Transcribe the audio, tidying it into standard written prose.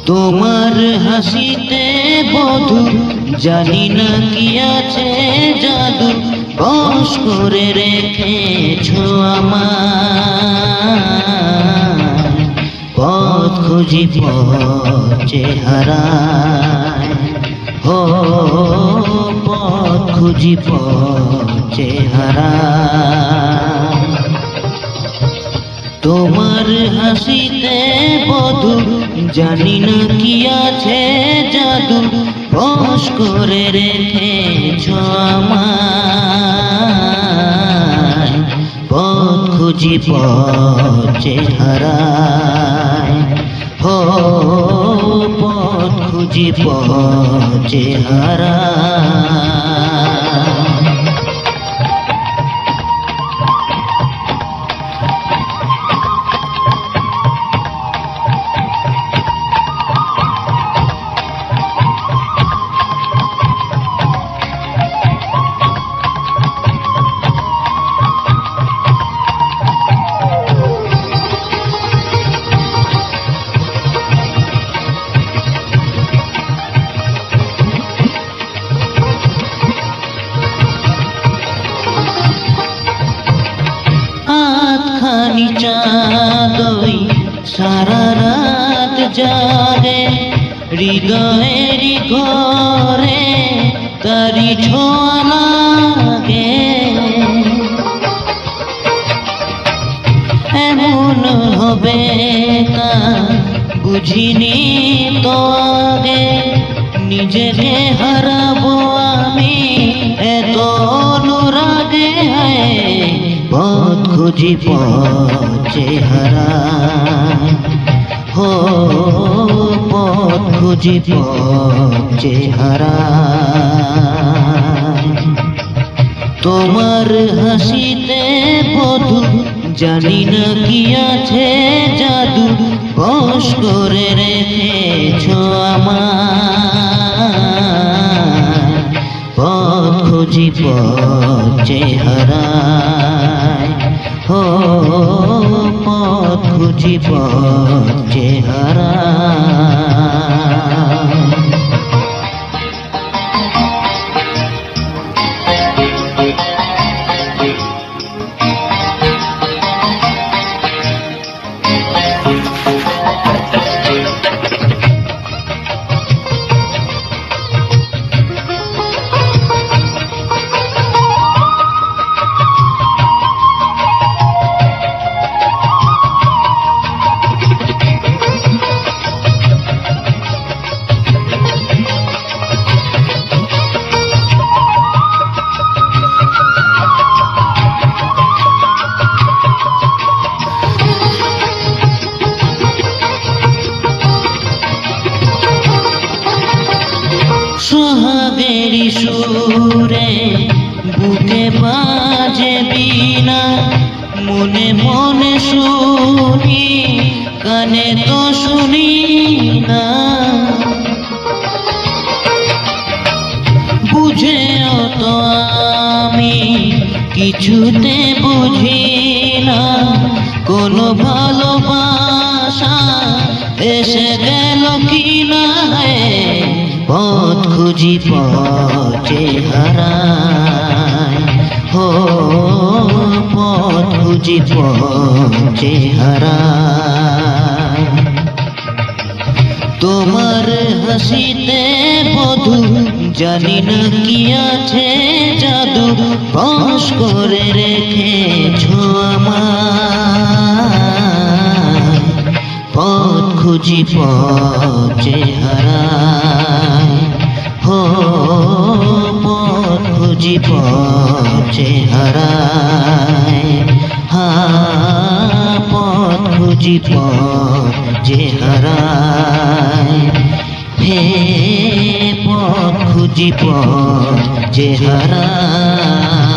তোমার হাসিতে বধু জানি না কি আছে জাদু, বশ করে রেখেছো আমায়। পথ খুঁজি পথে হারায়, হো পথ খুঁজি পথে হারায়। তোমার হাসিতে বধু জানি না কি আছে জাদু, বশ করে রেখেছো আমায়। পথ খুঁজি পথে হারায়, হো পথ খুঁজি পথে হারায়। আধখানি চাঁদই সারা রাত জাগে, হৃদয়েরই ঘরে তারি ছোঁয়া লাগে। এমন হবে তা বুঝিনি তো আগে, নিজেকে হারাবো আমি এত অনুরাগে। পথ খুঁজি পথে হারায়, হো পথ খুঁজি পথে হারায়। তোমার হাসিতে বধু জানি না কি আছে জাদু, বশ করে রেখেছো আমায়। পথ খুঁজি পথে হারায়, হো পথ খুঁজি পথে হারায়। সোহাগেরি সুরে বুকে বাজে বীণা, মনে মনে শুনি কানে তো শুনি না। বুঝেও তো আমি কিছুতে বুঝি না, কোনো ভালোবাসা এসে গেল কি না। পথ খুঁজি পথে হারায়, হো পথ খুঁজি পথে হারায়। তোমার হাসিতে বধু জানি না কি আছে জাদু, বশ করে রেখেছো আমায়। পথ খুঁজি পথে হারায়, হো পথ খুঁজি পথে হারায়। পথ খুঁজি পথে হারায়, হে পথ খুঁজি পথে হারায়।